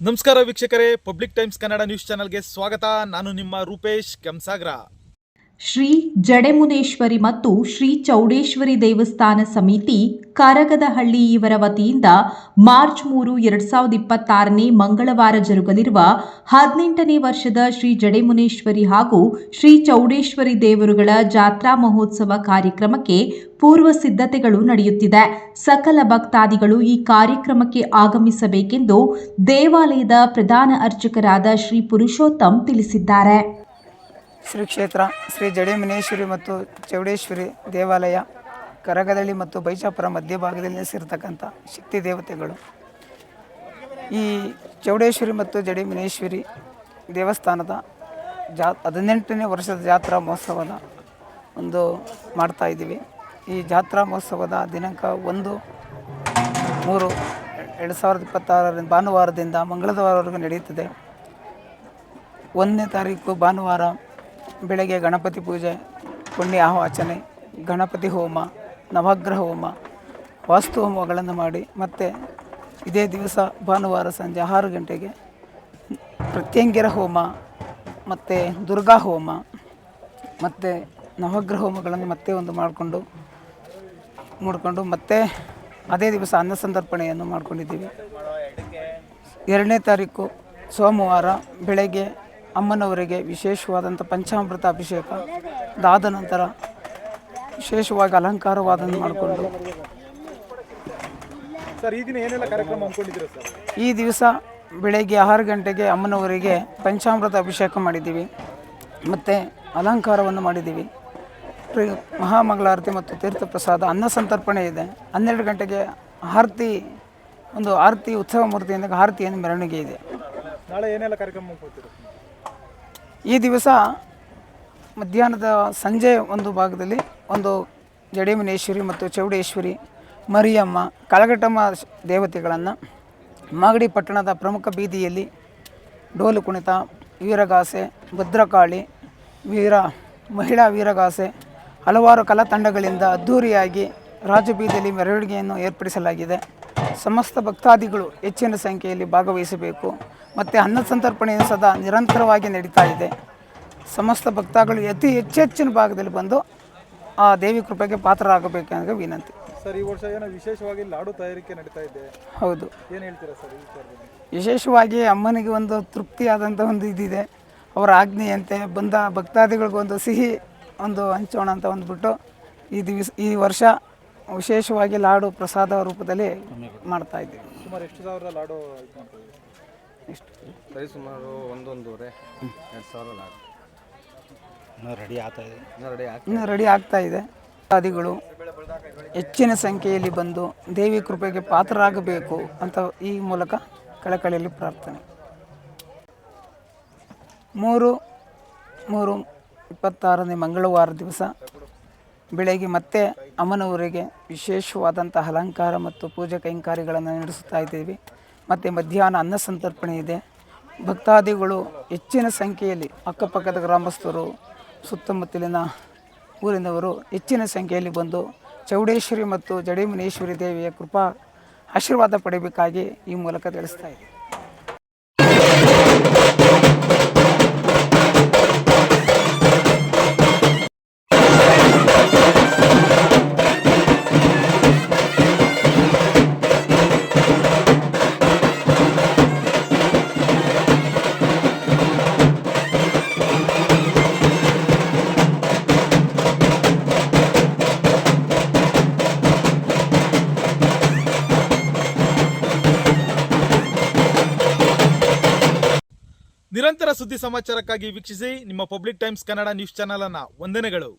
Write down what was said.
ನಮಸ್ಕಾರ ವೀಕ್ಷಕರೇ, public times Kannada news ಚಾನೆಲ್ಗೆ ಸ್ವಾಗತ. ನಾನು ನಿಮ್ಮ ರೂಪೇಶ್ ಕೆಂಸಾಗ್ರ. ಶ್ರೀ ಜಡೆಮುನೇಶ್ವರಿ ಮತ್ತು ಶ್ರೀ ಚೌಡೇಶ್ವರಿ ದೇವಸ್ಥಾನ ಸಮಿತಿ ಕರಗದಹಳ್ಳಿ ಇವರ ವತಿಯಿಂದ ಮಾರ್ಚ್ 3, 2026ನೇ ಮಂಗಳವಾರ ಜರುಗಲಿರುವ 18ನೇ ವರ್ಷದ ಶ್ರೀ ಜಡೆಮುನೇಶ್ವರಿ ಹಾಗೂ ಶ್ರೀ ಚೌಡೇಶ್ವರಿ ದೇವರುಗಳ ಜಾತ್ರಾ ಮಹೋತ್ಸವ ಕಾರ್ಯಕ್ರಮಕ್ಕೆ ಪೂರ್ವ ಸಿದ್ಧತೆಗಳು ನಡೆಯುತ್ತಿದೆ. ಸಕಲ ಭಕ್ತಾದಿಗಳು ಈ ಕಾರ್ಯಕ್ರಮಕ್ಕೆ ಆಗಮಿಸಬೇಕೆಂದು ದೇವಾಲಯದ ಪ್ರಧಾನ ಅರ್ಚಕರಾದ ಶ್ರೀ ಪುರುಷೋತ್ತಮ್ ತಿಳಿಸಿದ್ದಾರೆ. ಶ್ರೀ ಕ್ಷೇತ್ರ ಶ್ರೀ ಜಡೆಮುನೇಶ್ವರಿ ಮತ್ತು ಚೌಡೇಶ್ವರಿ ದೇವಾಲಯ ಕರಗದಳ್ಳಿ ಮತ್ತು ಬೈಚಾಪುರ ಮಧ್ಯಭಾಗದಲ್ಲಿ ನೆಲೆಸಿರ್ತಕ್ಕಂಥ ಶಕ್ತಿ ದೇವತೆಗಳು. ಈ ಚೌಡೇಶ್ವರಿ ಮತ್ತು ಜಡೆಮುನೇಶ್ವರಿ ದೇವಸ್ಥಾನದ 18ನೇ ವರ್ಷದ ಜಾತ್ರಾ ಮಹೋತ್ಸವದ ಮಾಡ್ತಾಯಿದ್ದೀವಿ. ಈ ಜಾತ್ರಾ ಮಹೋತ್ಸವದ ದಿನಾಂಕ 1-3-2026 ಭಾನುವಾರದಿಂದ ಮಂಗಳವಾರವರೆಗೂ ನಡೆಯುತ್ತದೆ. 1ನೇ ತಾರೀಕು ಭಾನುವಾರ ಬೆಳಗ್ಗೆ ಗಣಪತಿ ಪೂಜೆ, ಪುಣ್ಯ ಆವಾಚನೆ, ಗಣಪತಿ ಹೋಮ, ನವಗ್ರಹ ಹೋಮ, ವಾಸ್ತು ಹೋಮಗಳನ್ನು ಮಾಡಿ ಮತ್ತು ಇದೇ ದಿವಸ ಭಾನುವಾರ ಸಂಜೆ 6 ಗಂಟೆಗೆ ಪ್ರತ್ಯಂಗಿರ ಹೋಮ ಮತ್ತು ದುರ್ಗಾ ಹೋಮ ಮತ್ತು ನವಗ್ರಹ ಹೋಮಗಳನ್ನು ಮತ್ತೆ ಮಾಡಿಕೊಂಡು ಮತ್ತೆ ಅದೇ ದಿವಸ ಅನ್ನ ಸಂತರ್ಪಣೆಯನ್ನು ಮಾಡ್ಕೊಂಡಿದ್ದೀವಿ. 2ನೇ ತಾರೀಕು ಸೋಮವಾರ ಬೆಳಗ್ಗೆ ಅಮ್ಮನವರಿಗೆ ವಿಶೇಷವಾದಂಥ ಪಂಚಾಮೃತ ಅಭಿಷೇಕ, ಅದಾದ ನಂತರ ವಿಶೇಷವಾಗಿ ಅಲಂಕಾರವಾದನ್ನು ಮಾಡಿಕೊಂಡು ಈ ದಿವಸ ಬೆಳಗ್ಗೆ 6 ಗಂಟೆಗೆ ಅಮ್ಮನವರಿಗೆ ಪಂಚಾಮೃತ ಅಭಿಷೇಕ ಮಾಡಿದ್ದೀವಿ ಮತ್ತು ಅಲಂಕಾರವನ್ನು ಮಾಡಿದ್ದೀವಿ. ಮಹಾಮಂಗಳಾರತಿ ಮತ್ತು ತೀರ್ಥ ಪ್ರಸಾದ, ಅನ್ನ ಸಂತರ್ಪಣೆ ಇದೆ. 12 ಗಂಟೆಗೆ ಆರತಿ ಉತ್ಸವ ಮೂರ್ತಿಯಿಂದ ಆರತಿಯನ್ನು ಮೆರವಣಿಗೆ ಇದೆ. ನಾಳೆ ಏನೆಲ್ಲ ಕಾರ್ಯಕ್ರಮ ಮಾಡ್ತೀರಾ? ಈ ದಿವಸ ಮಧ್ಯಾಹ್ನದ ಸಂಜೆ ಭಾಗದಲ್ಲಿ ಜಡೆಮುನೇಶ್ವರಿ ಮತ್ತು ಚೌಡೇಶ್ವರಿ, ಮರಿಯಮ್ಮ, ಕಳಗಟ್ಟಮ್ಮ ದೇವತೆಗಳನ್ನು ಮಾಗಡಿ ಪಟ್ಟಣದ ಪ್ರಮುಖ ಬೀದಿಯಲ್ಲಿ ಡೋಲು ಕುಣಿತ, ವೀರಗಾಸೆ, ಭದ್ರಕಾಳಿ, ಮಹಿಳಾ ವೀರಗಾಸೆ, ಹಲವಾರು ಕಲಾ ತಂಡಗಳಿಂದ ಅದ್ಧೂರಿಯಾಗಿ ರಾಜಬೀದಿಯಲ್ಲಿ ಮೆರವಣಿಗೆಯನ್ನು ಏರ್ಪಡಿಸಲಾಗಿದೆ. ಸಮಸ್ತ ಭಕ್ತಾದಿಗಳು ಹೆಚ್ಚಿನ ಸಂಖ್ಯೆಯಲ್ಲಿ ಭಾಗವಹಿಸಬೇಕು ಮತ್ತು ಅನ್ನ ಸಂತರ್ಪಣೆಯು ಸದಾ ನಿರಂತರವಾಗಿ ನಡೀತಾ ಇದೆ. ಸಮಸ್ತ ಭಕ್ತಾದಿಗಳು ಹೆಚ್ಚಿನ ಭಾಗದಲ್ಲಿ ಬಂದು ಆ ದೇವಿ ಕೃಪೆಗೆ ಪಾತ್ರರಾಗಬೇಕೆಂದು ವಿನಂತಿ. ಸರ್, ಈ ವರ್ಷ ಏನೋ ವಿಶೇಷವಾಗಿ ಲಾಡು ತಯಾರಿಕೆ ನಡೀತಾ ಇದೆ. ಹೌದು, ಏನು ಹೇಳ್ತೀರಾ ಸರ್? ವಿಶೇಷವಾಗಿ ಅಮ್ಮನಿಗೆ ತೃಪ್ತಿಯಾದಂಥ ಇದಿದೆ. ಅವರ ಆಜ್ಞೆಯಂತೆ ಬಂದ ಭಕ್ತಾದಿಗಳಿಗೊಂದು ಸಿಹಿ ಹಂಚೋಣ ಅಂತ ಬಿಟ್ಟು ಈ ವರ್ಷ ವಿಶೇಷವಾಗಿ ಲಾಡು ಪ್ರಸಾದ ರೂಪದಲ್ಲಿ ಮಾಡ್ತಾ ಇದ್ದೀವಿ. ಸುಮಾರು ಎಷ್ಟು ಸಾವಿರ ಲಾಡು ಎಷ್ಟು ಸುಮಾರು 1-1.5-2 ಲಾಡು ಇನ್ನೂ ರೆಡಿ ಆಗ್ತಾ ಇದೆ. ಭಕ್ತಾದಿಗಳು ಹೆಚ್ಚಿನ ಸಂಖ್ಯೆಯಲ್ಲಿ ಬಂದು ದೇವಿ ಕೃಪೆಗೆ ಪಾತ್ರರಾಗಬೇಕು ಅಂತ ಈ ಮೂಲಕ ಕಳಕಳಿಯಲ್ಲಿ ಪ್ರಾರ್ಥನೆ. 3/3/26ನೇ ಮಂಗಳವಾರ ದಿವಸ ಬೆಳಗ್ಗೆ ಮತ್ತೆ ಅಮ್ಮನವರಿಗೆ ವಿಶೇಷವಾದಂಥ ಅಲಂಕಾರ ಮತ್ತು ಪೂಜೆ ಕೈಂಕಾರ್ಯಗಳನ್ನು ನಡೆಸುತ್ತಾ ಇದ್ದೀವಿ. ಮತ್ತು ಮಧ್ಯಾಹ್ನ ಅನ್ನ ಸಂತರ್ಪಣೆ ಇದೆ. ಭಕ್ತಾದಿಗಳು ಹೆಚ್ಚಿನ ಸಂಖ್ಯೆಯಲ್ಲಿ ಅಕ್ಕಪಕ್ಕದ ಗ್ರಾಮಸ್ಥರು, ಸುತ್ತಮುತ್ತಲಿನ ಊರಿನವರು ಹೆಚ್ಚಿನ ಸಂಖ್ಯೆಯಲ್ಲಿ ಬಂದು ಚೌಡೇಶ್ವರಿ ಮತ್ತು ಜಡೆಮುನೇಶ್ವರಿ ದೇವಿಯ ಕೃಪಾ ಆಶೀರ್ವಾದ ಪಡೆಯಬೇಕಾಗಿ ಈ ಮೂಲಕ ತಿಳಿಸ್ತಾ ಇದ್ದೀವಿ. ನಿರಂತರ ಸುದ್ದಿ ಸಮಾಚಾರಕ್ಕಾಗಿ ವೀಕ್ಷಿಸಿ ನಿಮ್ಮ public times Kannada news channel ಅನ್ನು. ವಂದನೆಗಳು.